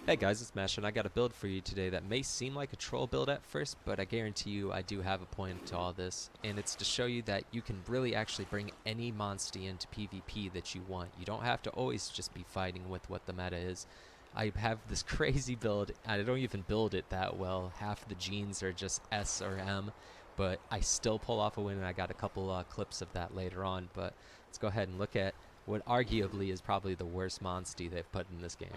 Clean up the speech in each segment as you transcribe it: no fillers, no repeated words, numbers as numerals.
Hey guys, it's Mash, and I got a build for you today that may seem like a troll build at first, but I guarantee you I do have a point to all this, and it's to show you that you can really actually bring any Monstie into PvP that you want. You don't have to always just be fighting with what the meta is. I have this crazy build, and I don't even build it that well. Half the genes are just S or M, but I still pull off a win, and I got a couple clips of that later on. But let's go ahead and look at what arguably is probably the worst Monstie they've put in this game.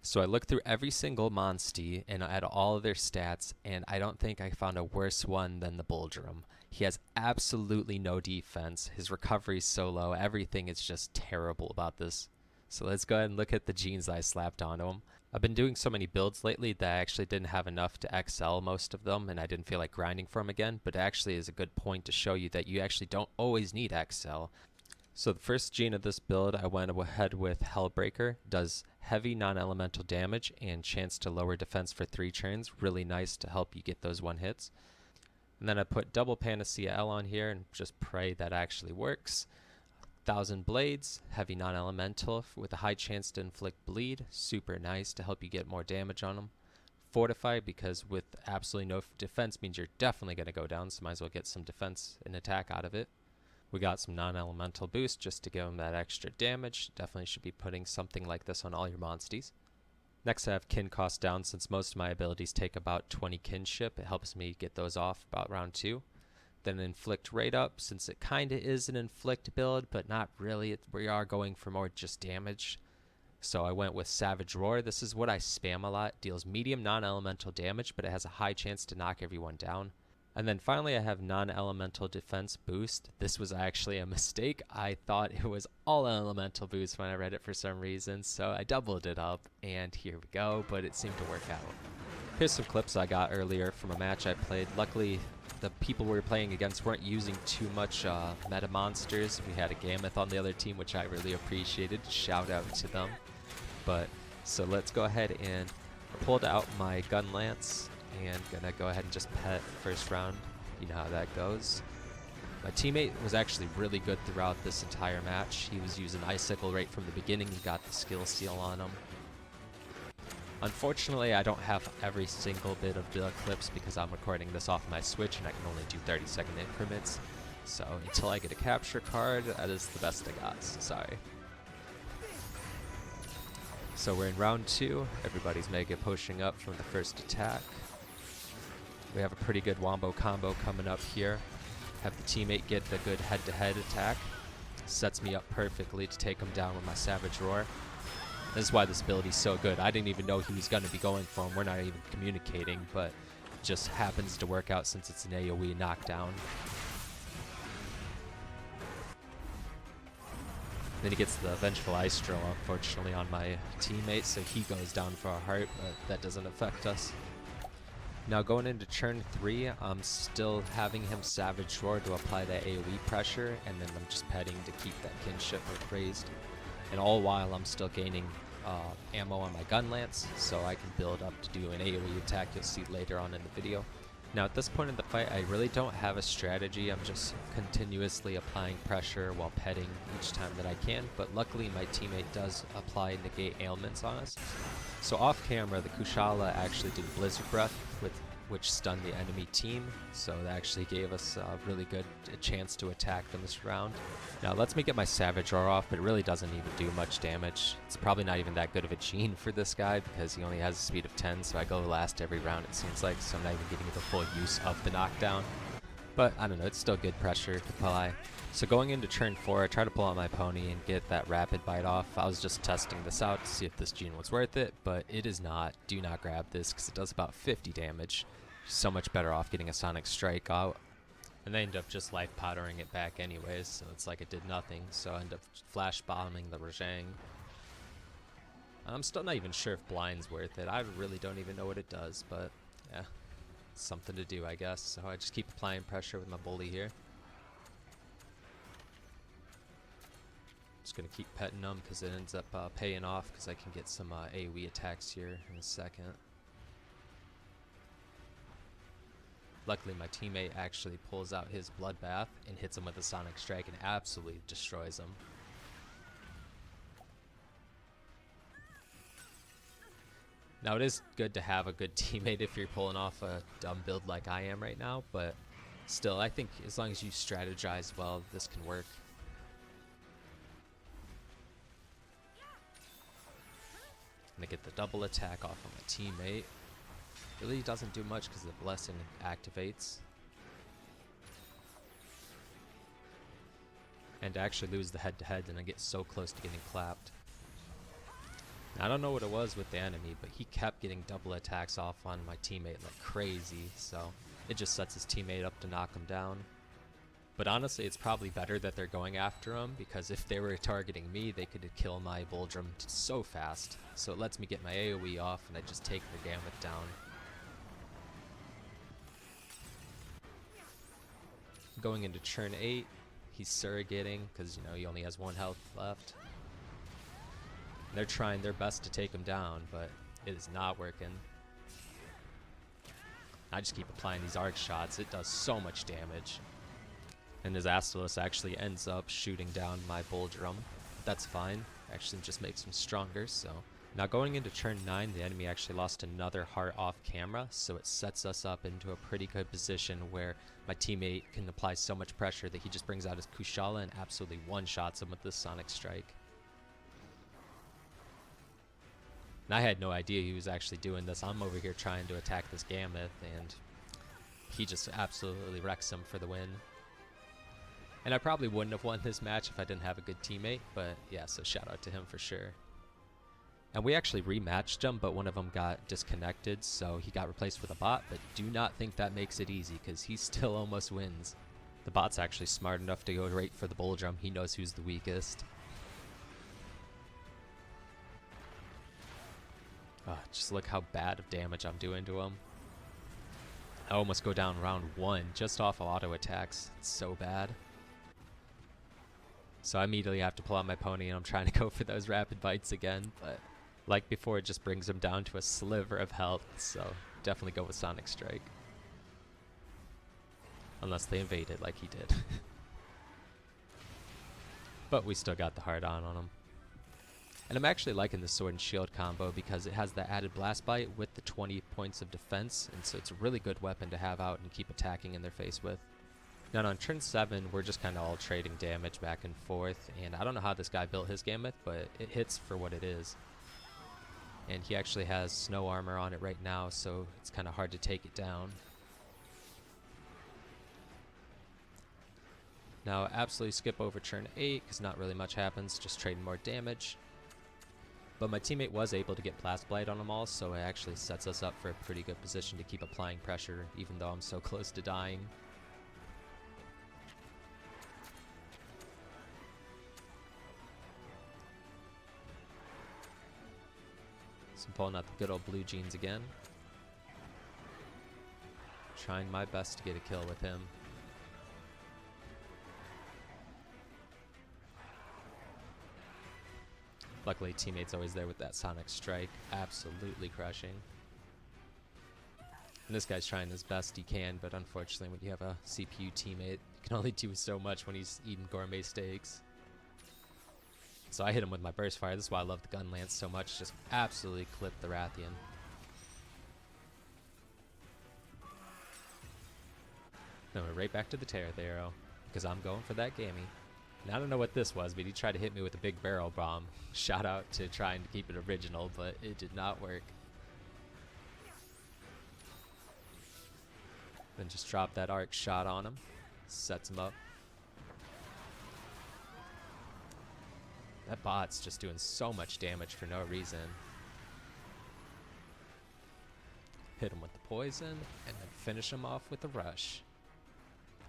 So I looked through every single Monstie and I had all of their stats, and I don't think I found a worse one than the Bulldrome. He has absolutely no defense. His recovery is so low. Everything is just terrible about this. So let's go ahead and look at the genes I slapped onto him. I've been doing so many builds lately that I actually didn't have enough to excel most of them, and I didn't feel like grinding for them again, but it actually is a good point to show you that you actually don't always need excel. So the first gene of this build, I went ahead with Hellbreaker. Does heavy non-elemental damage and chance to lower defense for 3 turns. Really nice to help you get those 1 hits. And then I put double Panacea L on here and just pray that actually works. 1000 Blades, heavy non-elemental with a high chance to inflict bleed. Super nice to help you get more damage on them. Fortify, because with absolutely no defense means you're definitely going to go down, so might as well get some defense and attack out of it. We got some non-elemental boost just to give them that extra damage. Definitely should be putting something like this on all your monsties. Next I have kin cost down, since most of my abilities take about 20 kinship. It helps me get those off about round 2. Then inflict rate up, since it kinda is an inflict build, but not really. We are going for more just damage. So I went with Savage Roar. This is what I spam a lot. Deals medium non-elemental damage, but it has a high chance to knock everyone down. And then finally I have non-elemental defense boost. This was actually a mistake. I thought it was all elemental boost when I read it for some reason, so I doubled it up, and here we go, but it seemed to work out. Here's some clips I got earlier from a match I played. Luckily, the people we were playing against weren't using too much meta monsters. We had a Gammoth on the other team, which I really appreciated. Shout out to them. But so let's go ahead, and I pulled out my gun lance and gonna go ahead and just pet first round. You know how that goes. My teammate was actually really good throughout this entire match. He was using Icicle right from the beginning. He got the skill seal on him. Unfortunately, I don't have every single bit of the clips because I'm recording this off my Switch and I can only do 30-second increments. So until I get a capture card, that is the best I got. So sorry. So we're in round 2. Everybody's mega pushing up from the first attack. We have a pretty good wombo combo coming up here. Have the teammate get the good head-to-head attack. Sets me up perfectly to take him down with my Savage Roar. This is why this ability is so good. I didn't even know he was going to be going for him. We're not even communicating, but it just happens to work out since it's an AoE knockdown. Then he gets the Vengeful Ice Drill, unfortunately, on my teammate, so he goes down for a heart, but that doesn't affect us. Now going into turn 3, I'm still having him Savage Roar to apply that AoE pressure, and then I'm just petting to keep that kinship raised. And all while I'm still gaining ammo on my gun lance, so I can build up to do an AoE attack you'll see later on in the video. Now at this point in the fight, I really don't have a strategy. I'm just continuously applying pressure while petting each time that I can, but luckily my teammate does apply negate ailments on us. So off camera, the Kushala actually did Blizzard Breath, which stunned the enemy team, so that actually gave us a really good chance to attack them this round. Now lets me get my Savage Roar off, but it really doesn't even do much damage. It's probably not even that good of a gene for this guy because he only has a speed of 10, so I go last every round it seems like, so I'm not even getting the full use of the knockdown. But I don't know, it's still good pressure to apply. So going into turn 4, I try to pull out my pony and get that rapid bite off. I was just testing this out to see if this gene was worth it, but it is not. Do not grab this because it does about 50 damage. So much better off getting a Sonic Strike out. And they end up just life powdering it back anyways, so it's like it did nothing. So I end up flash bombing the Rajang. I'm still not even sure if blind's worth it. I really don't even know what it does, but yeah, something to do I guess. So I just keep applying pressure with my bully here. Just gonna keep petting them because it ends up paying off because I can get some AoE attacks here in a second. Luckily my teammate actually pulls out his Bloodbath and hits him with a Sonic Strike and absolutely destroys him. Now it is good to have a good teammate if you're pulling off a dumb build like I am right now, but still, I think as long as you strategize well, this can work. I'm gonna get the double attack off of my teammate. Really doesn't do much because the blessing activates. And to actually lose the head-to-head and I get so close to getting clapped. Now, I don't know what it was with the enemy, but he kept getting double attacks off on my teammate like crazy, so it just sets his teammate up to knock him down. But honestly, it's probably better that they're going after him, because if they were targeting me, they could kill my Bulldrome so fast. So it lets me get my AoE off and I just take their gamut down. Going into turn 8, he's surrogating because, you know, he only has 1 health left. They're trying their best to take him down, but it is not working. I just keep applying these arc shots. It does so much damage. And his Astalos actually ends up shooting down my Bulldrome. That's fine. Actually just makes him stronger, so. Now going into turn 9, the enemy actually lost another heart off camera, so it sets us up into a pretty good position where my teammate can apply so much pressure that he just brings out his Kushala and absolutely one-shots him with the Sonic Strike. And I had no idea he was actually doing this. I'm over here trying to attack this Gammoth, and he just absolutely wrecks him for the win. And I probably wouldn't have won this match if I didn't have a good teammate, but yeah, so shout out to him for sure. And we actually rematched them, but one of them got disconnected, so he got replaced with a bot, but do not think that makes it easy, because he still almost wins. The bot's actually smart enough to go right for the Bulldrome. He knows who's the weakest. Oh, just look how bad of damage I'm doing to him. I almost go down round 1 just off of auto attacks. It's so bad. So I immediately have to pull out my pony and I'm trying to go for those rapid bites again, but like before, it just brings him down to a sliver of health, so definitely go with Sonic Strike. Unless they invade it like he did. But we still got the hard on him. And I'm actually liking the sword and shield combo because it has the added blast bite with the 20 points of defense, and so it's a really good weapon to have out and keep attacking in their face with. Now on turn 7, we're just kind of all trading damage back and forth, and I don't know how this guy built his Gammoth, but it hits for what it is. And he actually has snow armor on it right now, so it's kind of hard to take it down. Now absolutely skip over turn 8 because not really much happens, just trading more damage. But my teammate was able to get Blast Blight on them all, so it actually sets us up for a pretty good position to keep applying pressure, even though I'm so close to dying. So I'm pulling out the good old blue jeans again. Trying my best to get a kill with him. Luckily, teammate's always there with that Sonic Strike, absolutely crushing. And this guy's trying his best he can, but unfortunately when you have a CPU teammate, you can only do so much when he's eating gourmet steaks. So I hit him with my burst fire. This is why I love the gun lance so much, just absolutely clip the Rathian. Then we're right back to the Terror Arrow, because I'm going for that Gammy. And I don't know what this was, but he tried to hit me with a big barrel bomb. Shout out to trying to keep it original, but it did not work. Then just drop that arc shot on him. Sets him up. That bot's just doing so much damage for no reason. Hit him with the poison, and then finish him off with a rush.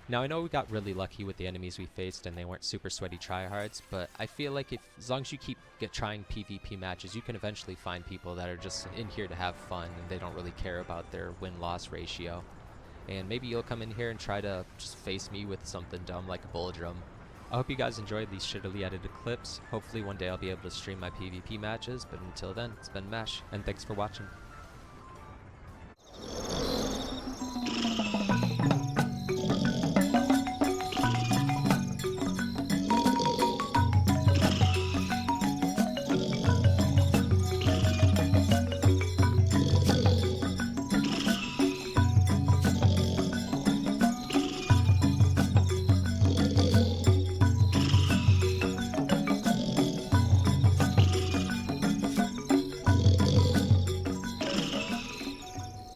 Now I know we got really lucky with the enemies we faced and they weren't super sweaty tryhards, but I feel like as long as you keep trying PvP matches, you can eventually find people that are just in here to have fun and they don't really care about their win-loss ratio. And maybe you'll come in here and try to just face me with something dumb like a Bulldrome. I hope you guys enjoyed these shittily edited clips. Hopefully one day I'll be able to stream my PvP matches, but until then, it's been Mesh, and thanks for watching.